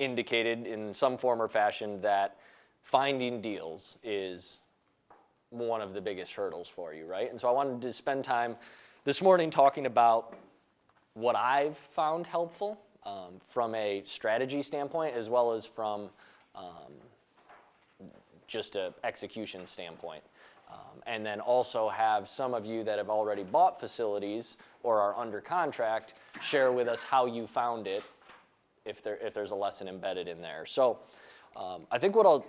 indicated in some form or fashion that finding deals is one of the biggest hurdles for you, right? And so I wanted to spend time this morning talking about what I've found helpful from a strategy standpoint, as well as from just an execution standpoint. And then also have some of you that have already bought facilities or are under contract share with us how you found it, if there's a lesson embedded in there. So I think what I'll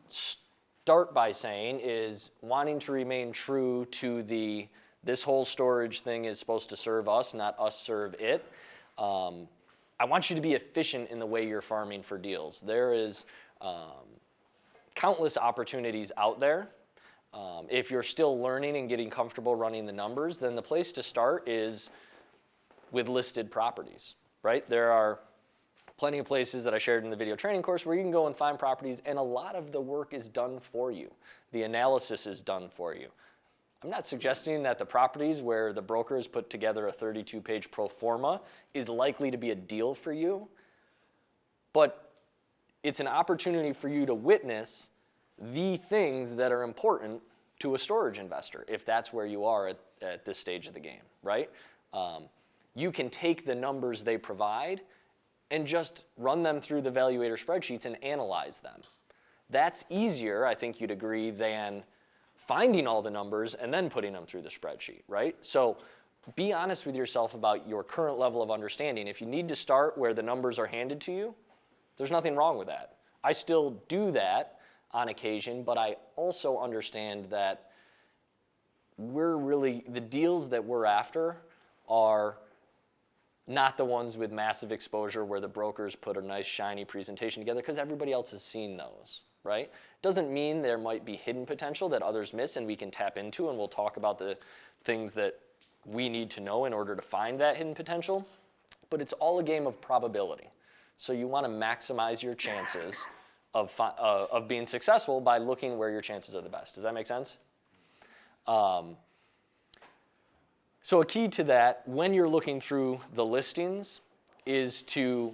start by saying is wanting to remain true to this whole storage thing is supposed to serve us, not us serve it. I want you to be efficient in the way you're farming for deals. There is countless opportunities out there. If you're still learning and getting comfortable running the numbers, then the place to start is with listed properties, right? There are plenty of places that I shared in the video training course where you can go and find properties, and a lot of the work is done for you. The analysis is done for you. I'm not suggesting that the properties where the broker has put together a 32-page pro forma is likely to be a deal for you, but it's an opportunity for you to witness the things that are important to a storage investor, if that's where you are at this stage of the game, right? You can take the numbers they provide and just run them through the Valuator spreadsheets and analyze them. That's easier, I think you'd agree, than finding all the numbers and then putting them through the spreadsheet, right? So be honest with yourself about your current level of understanding. If you need to start where the numbers are handed to you, there's nothing wrong with that. I still do that on occasion, but I also understand that the deals that we're after are not the ones with massive exposure where the brokers put a nice shiny presentation together, because everybody else has seen those, right? Doesn't mean there might be hidden potential that others miss and we can tap into, and we'll talk about the things that we need to know in order to find that hidden potential, but it's all a game of probability. So you want to maximize your chances of being successful by looking where your chances are the best. Does that make sense? So a key to that, when you're looking through the listings, is to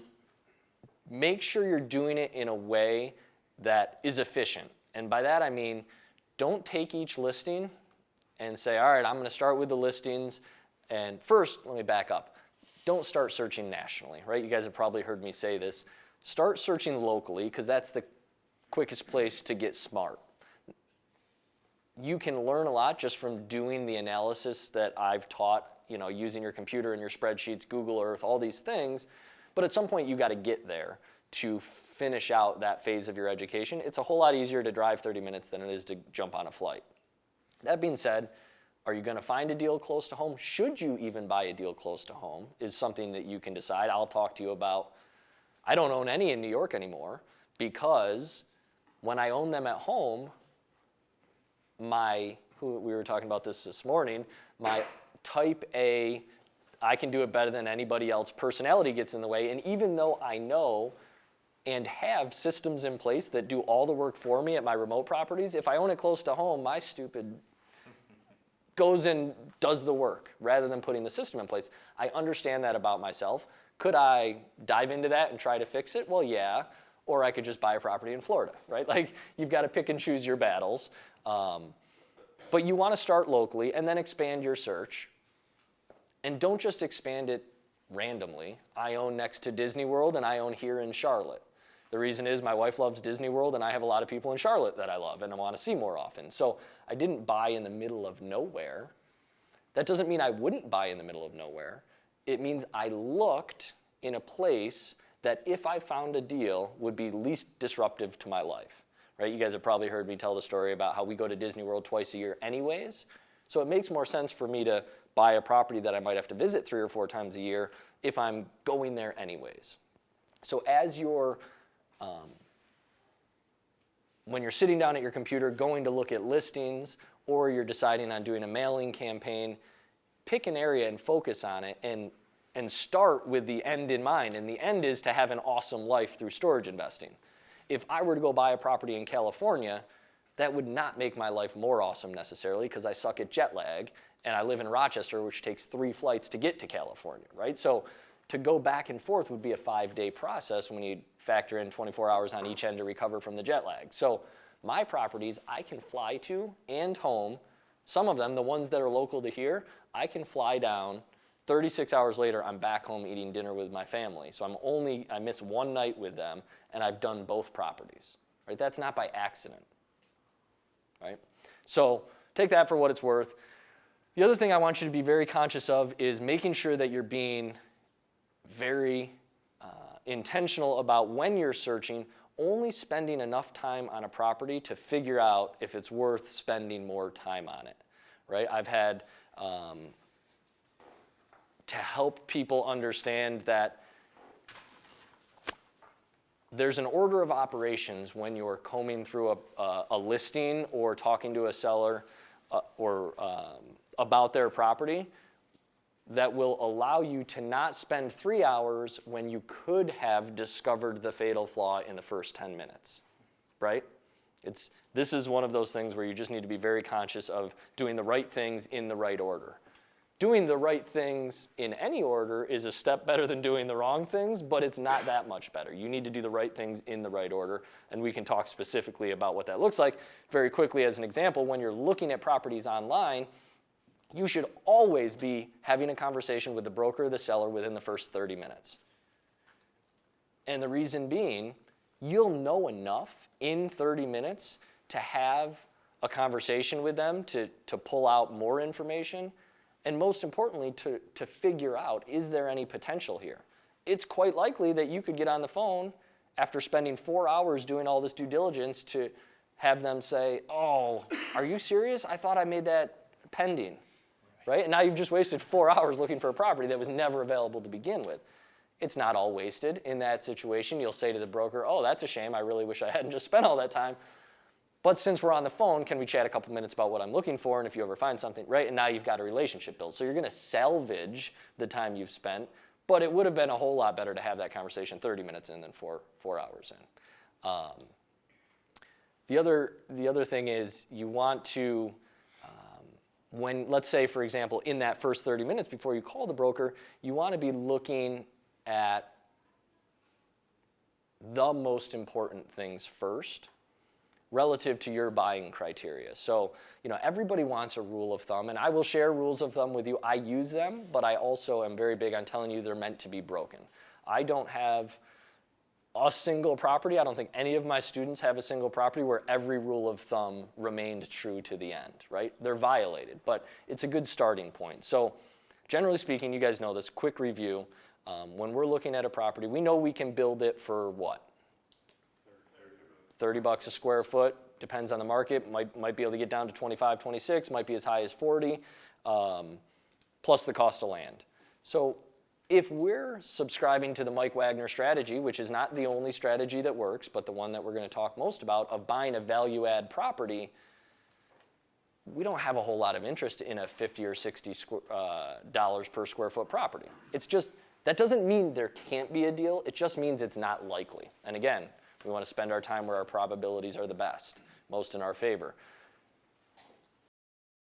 make sure you're doing it in a way that is efficient. And by that I mean, don't take each listing and say, all right, I'm going to start with the listings. And first, let me back up. Don't start searching nationally, right? You guys have probably heard me say this. Start searching locally, because that's the quickest place to get smart. You can learn a lot just from doing the analysis that I've taught, using your computer and your spreadsheets, Google Earth, all these things. But at some point, you got to get there to finish out that phase of your education. It's a whole lot easier to drive 30 minutes than it is to jump on a flight. That being said, are you going to find a deal close to home? Should you even buy a deal close to home is something that you can decide. I'll talk to you about. I don't own any in New York anymore, because when I own them at home, we were talking about this morning, my type A, I can do it better than anybody else, personality gets in the way. And even though I know and have systems in place that do all the work for me at my remote properties, if I own it close to home, my stupid goes and does the work rather than putting the system in place. I understand that about myself. Could I dive into that and try to fix it? Well, yeah. Or I could just buy a property in Florida, right? Like, you've got to pick and choose your battles. But you want to start locally and then expand your search. And don't just expand it randomly. I own next to Disney World and I own here in Charlotte. The reason is my wife loves Disney World and I have a lot of people in Charlotte that I love and I want to see more often. So I didn't buy in the middle of nowhere. That doesn't mean I wouldn't buy in the middle of nowhere. It means I looked in a place that if I found a deal would be least disruptive to my life, right? You guys have probably heard me tell the story about how we go to Disney World twice a year anyways. So it makes more sense for me to buy a property that I might have to visit 3 or 4 times a year if I'm going there anyways. So as you're, when you're sitting down at your computer going to look at listings, or you're deciding on doing a mailing campaign, pick an area and focus on it and start with the end in mind. And the end is to have an awesome life through storage investing. If I were to go buy a property in California, that would not make my life more awesome necessarily, because I suck at jet lag and I live in Rochester, which takes 3 flights to get to California, right? So To go back and forth would be a 5-day process when you factor in 24 hours on each end to recover from the jet lag. So my properties I can fly to and home. Some of them, the ones that are local to here, I can fly down. 36 hours later, I'm back home eating dinner with my family. So I miss one night with them, and I've done both properties. Right? That's not by accident. Right? So take that for what it's worth. The other thing I want you to be very conscious of is making sure that you're being very intentional about when you're searching, only spending enough time on a property to figure out if it's worth spending more time on it, right? I've had, to help people understand that there's an order of operations when you're combing through a listing or talking to a seller about their property that will allow you to not spend 3 hours when you could have discovered the fatal flaw in the first 10 minutes, right? This is one of those things where you just need to be very conscious of doing the right things in the right order. Doing the right things in any order is a step better than doing the wrong things, but it's not that much better. You need to do the right things in the right order, and we can talk specifically about what that looks like. Very quickly, as an example, when you're looking at properties online, you should always be having a conversation with the broker or the seller within the first 30 minutes. And the reason being, you'll know enough in 30 minutes to have a conversation with them to pull out more information, and most importantly, to figure out, is there any potential here? It's quite likely that you could get on the phone after spending 4 hours doing all this due diligence to have them say, oh, are you serious? I thought I made that pending. Right? And now you've just wasted 4 hours looking for a property that was never available to begin with. It's not all wasted. In that situation, you'll say to the broker, oh, that's a shame. I really wish I hadn't just spent all that time. But since we're on the phone, can we chat a couple minutes about what I'm looking for, and if you ever find something, right? And now you've got a relationship built. So you're going to salvage the time you've spent, but it would have been a whole lot better to have that conversation 30 minutes in than 4 hours in. The other thing is you want to, when, let's say, for example, in that first 30 minutes before you call the broker, you want to be looking at the most important things first relative to your buying criteria. So, everybody wants a rule of thumb, and I will share rules of thumb with you. I use them, but I also am very big on telling you they're meant to be broken. I don't have a single property. I don't think any of my students have a single property where every rule of thumb remained true to the end, right? They're violated, but it's a good starting point. So generally speaking, you guys know this, quick review. When we're looking at a property, we know we can build it for what? $30 a square foot, depends on the market, might be able to get down to 25, 26, might be as high as 40, plus the cost of land. So if we're subscribing to the Mike Wagner strategy, which is not the only strategy that works, but the one that we're going to talk most about, of buying a value-add property, we don't have a whole lot of interest in a $50 or $60 per square foot property. It's just, that doesn't mean there can't be a deal, it just means it's not likely. And again, we want to spend our time where our probabilities are the best, most in our favor.